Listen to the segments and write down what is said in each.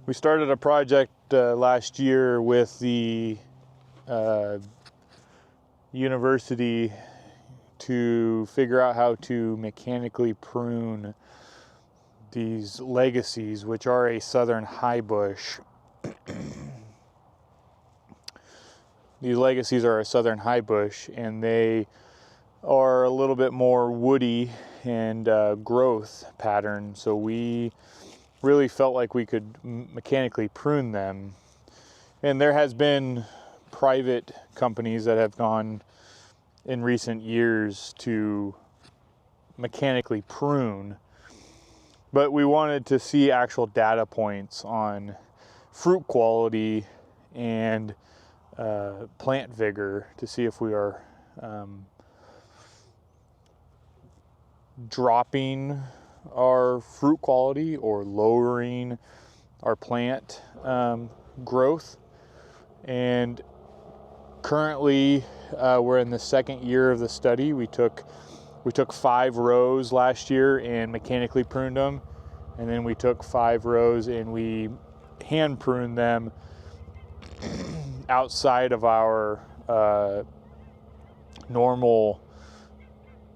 We started a project last year with the university to figure out how to mechanically prune these legacies, which are a southern high bush. These legacies are a southern high bush, and they are a little bit more woody and growth pattern. So we really felt like we could mechanically prune them. And there has been private companies that have gone in recent years to mechanically prune, but we wanted to see actual data points on fruit quality and plant vigor to see if we are dropping our fruit quality or lowering our plant growth. And currently we're in the second year of the study. We took 5 rows last year and mechanically pruned them, and then we took 5 rows and we hand pruned them outside of our normal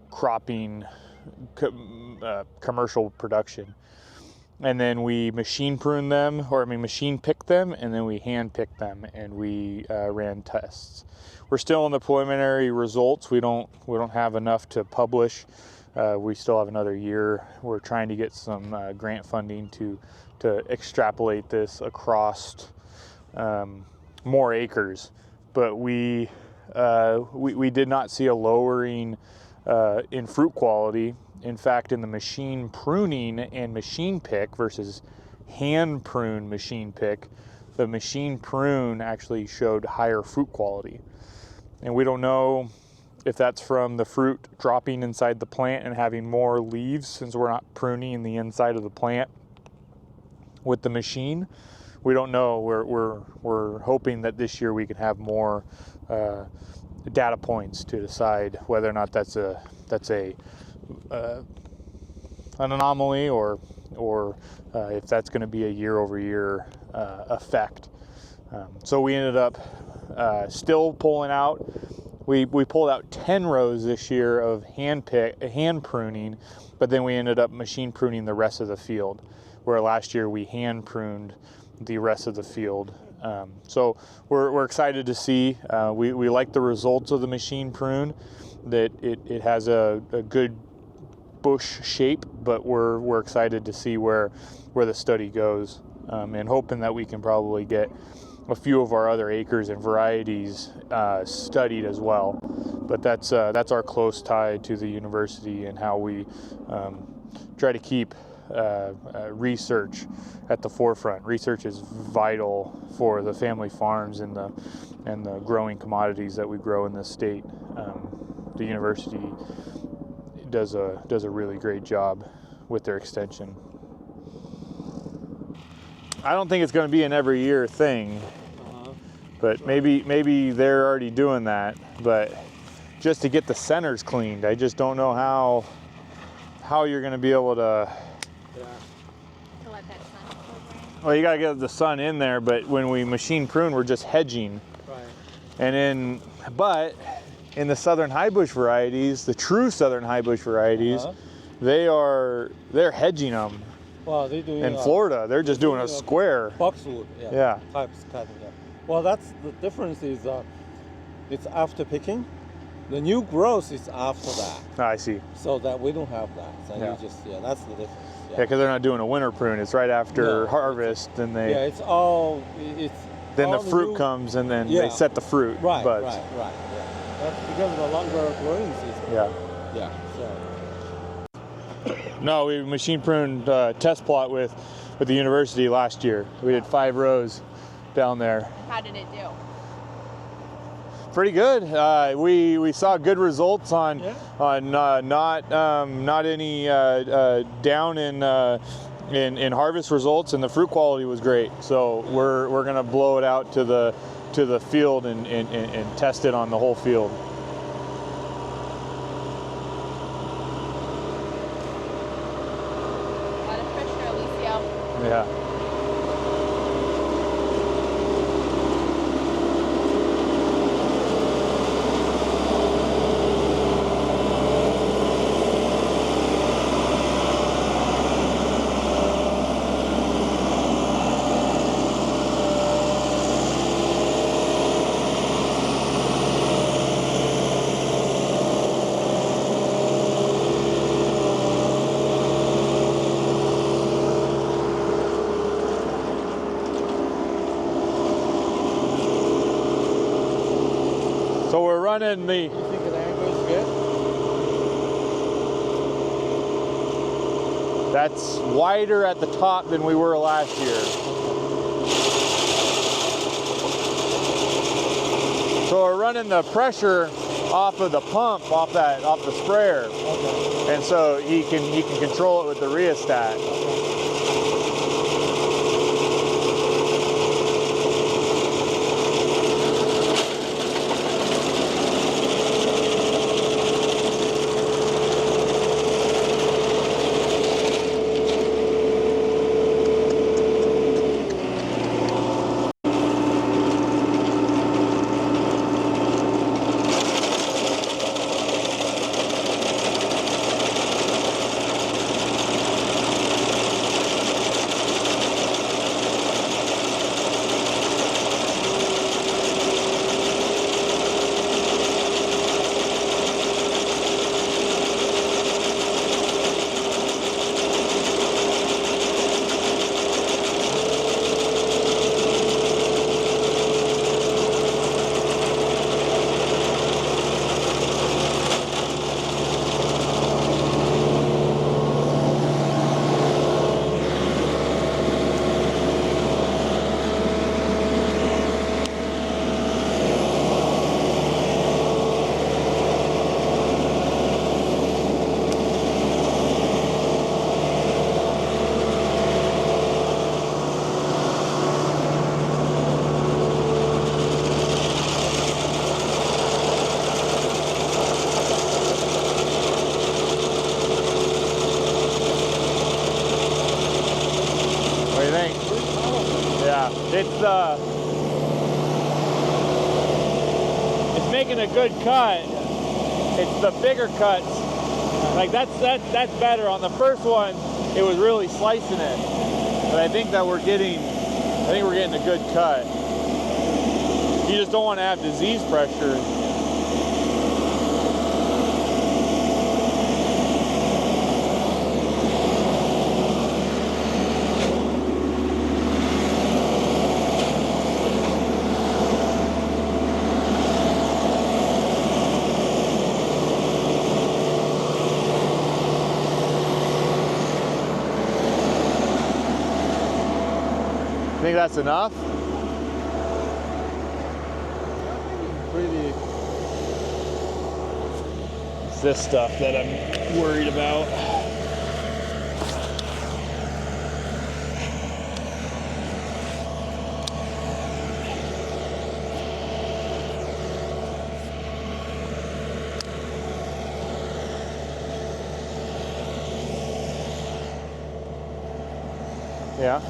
cropping commercial production. And then we machine picked them, and then we hand picked them, and we ran tests. We're still in the preliminary results. We don't have enough to publish. We still have another year. We're trying to get some grant funding to extrapolate this across more acres. But we did not see a lowering in fruit quality. In fact, in the machine pruning and machine pick versus hand prune machine pick, the machine prune actually showed higher fruit quality. And we don't know if that's from the fruit dropping inside the plant and having more leaves, since we're not pruning the inside of the plant with the machine. We don't know. We're hoping that this year we can have more data points to decide whether or not that's an anomaly or if that's going to be a year-over-year effect. So we ended up still pulling out. We pulled out 10 rows this year of hand pruning, but then we ended up machine pruning the rest of the field, where last year we hand pruned the rest of the field. So we're excited to see. We like the results of the machine prune, that it has a good bush shape, but we're excited to see where the study goes, and hoping that we can probably get a few of our other acres and varieties studied as well. But that's our close tie to the university, and how we try to keep research at the forefront. Research is vital for the family farms and the growing commodities that we grow in this state. The university does a really great job with their extension. I don't think it's going to be an every year thing, but maybe they're already doing that. But just to get the centers cleaned, I just don't know how you're going to be able to let that sun filter in. Well, you got to get the sun in there, but when we machine prune, we're just hedging. Right. But in the southern high bush varieties, the true southern high bush varieties, they're hedging them. Well, they do in Florida. They're just doing a square boxwood. Yeah. Types cutting. Yeah. Well, that's the difference. Is it's after picking. The new growth is after that. I see. So that we don't have that. So Yeah. you just that's the difference. Yeah, because they're not doing a winter prune. It's right after harvest. Then they. Yeah, it's all. Then the fruit comes, and then they set the fruit buds. Right. Yeah. That's because of the longer growing season. Yeah. Yeah. So. No, we machine pruned test plot with the university last year. We did 5 rows down there. How did it do? Pretty good. We saw good results on not any down in harvest results, and the fruit quality was great. So we're gonna blow it out to the field and test it on the whole field. A lot of pressure, Alicia. Yeah. running the. You think the angle is good? That's wider at the top than we were last year. So we're running the pressure off of the pump, off the sprayer, Okay. and so he can control it with the rheostat. It's making a good cut. It's the bigger cuts. Like that's better. On the first one, it was really slicing it. But I think we're getting a good cut. You just don't want to have disease pressure. Think that's enough? Pretty. It's this stuff that I'm worried about. Yeah.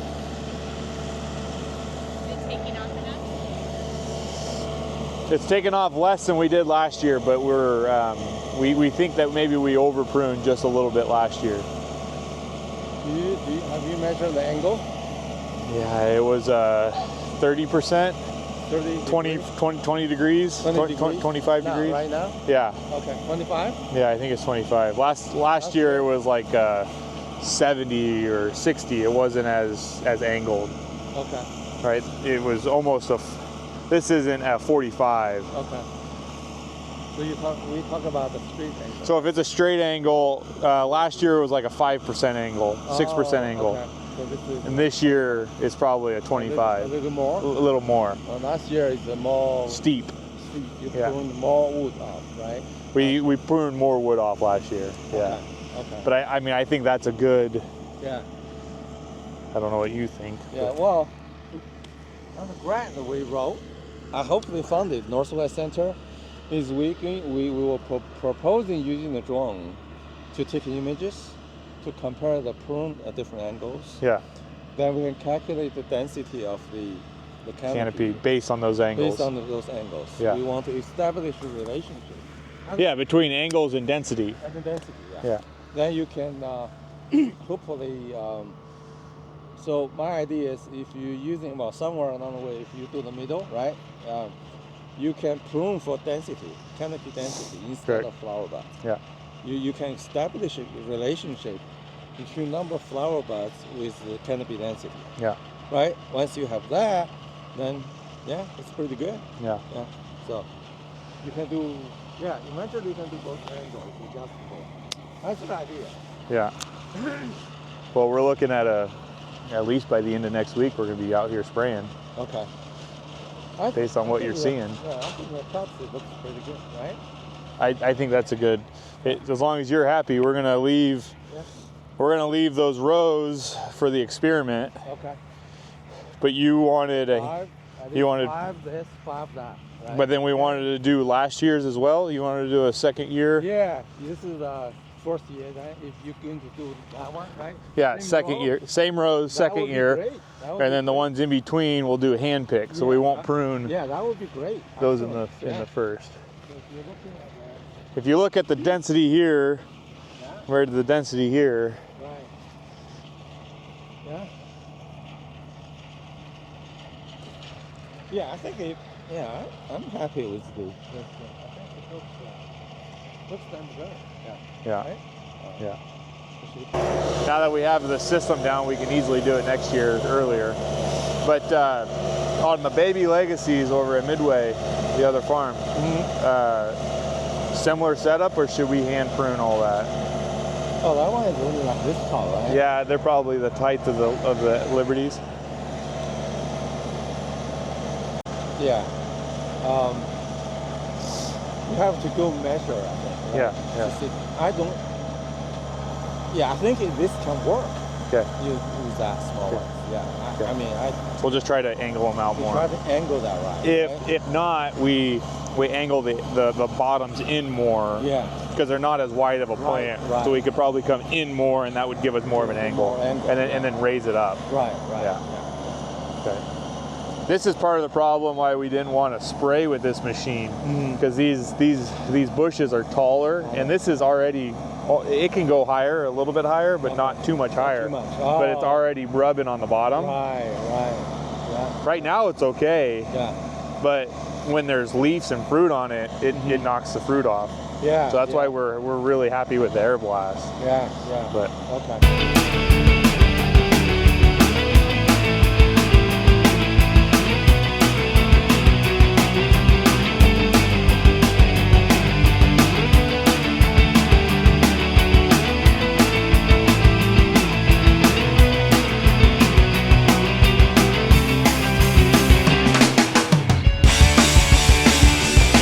It's taken off less than we did last year, but we think that maybe we over pruned just a little bit last year. Have you measured the angle? Yeah, it was 30%, 20 degrees, 25 degrees. Right now? Yeah. Okay, 25? Yeah, I think it's 25. Last year it was like 70 or 60. It wasn't as angled. Okay. Right? It was almost this isn't a 45. Okay. So we talk about the straight angle. So if it's a straight angle, last year it was like a 5% angle, 6% angle. Okay. So and this year it's probably a 25. A little more? A little more. Last year is more steep. You pruned more wood off, right? We pruned more wood off last year. Yeah. Okay. But I think that's a good. Yeah. I don't know what you think. Yeah. Well, on the grant that we wrote, I hopefully funded Northwest Center is we were proposing using the drone to take images to compare the prune at different angles. Yeah. Then we can calculate the density of the canopy based on those angles. Based on those angles. Yeah. We want to establish a relationship. Yeah, between angles and density. And the density. Yeah. Then you can hopefully. So my idea is if you're using somewhere along the way, if you do the middle, right, you can prune for density, canopy density instead of flower buds. Yeah. You can establish a relationship between number of flower buds with the canopy density. Yeah. Right. Once you have that, then yeah, it's pretty good. Yeah. Yeah. So You can do, yeah, eventually you can do both angles, adjustable. That's an idea. Yeah. Well, we're looking at at least by the end of next week, we're going to be out here spraying. Okay. Based on what you're seeing. Yeah, I think the cuts, it looks pretty good, right? I think that's a good, as long as you're happy, we're going to leave, those rows for the experiment. Okay. But you wanted five this, 5 that. Right? But then we wanted to do last year's as well. You wanted to do a second year. Yeah, this is the first year, right? If you're going to do that one, right? Yeah, second year, same rows, second year, and then the ones in between we'll do hand pick, so we won't prune. Yeah, that would be great. Those in the first. If you look at the density here, compared to the density here. Right. Yeah. Yeah, I think I'm happy with this. I think it looks damn good. Yeah. Right? Yeah. Now that we have the system down, we can easily do it next year earlier. But on the baby legacies over at Midway, the other farm, similar setup, or should we hand prune all that? Oh, that one is really like this tall, right? Yeah, they're probably the height of the Liberties. Yeah. You have to go measure, I think. Right? Yeah. I think this can work. Okay. Use that small one. Yeah. Okay. I mean, we'll just try to angle them out more. Try to angle that right. If not, we angle the bottoms in more. Yeah. Because they're not as wide of a plant, right. So we could probably come in more, and that would give us more of an angle. And then raise it up. Right. Yeah. Okay. This is part of the problem why we didn't want to spray with this machine, because these bushes are taller, and this is already, it can go higher, a little bit higher, but not too much higher. Too much. Oh. But it's already rubbing on the bottom. Right. Yeah. Right now it's okay. Yeah. But when there's leaves and fruit on it, it knocks the fruit off. Yeah. So that's why we're really happy with the air blast. Yeah. But okay.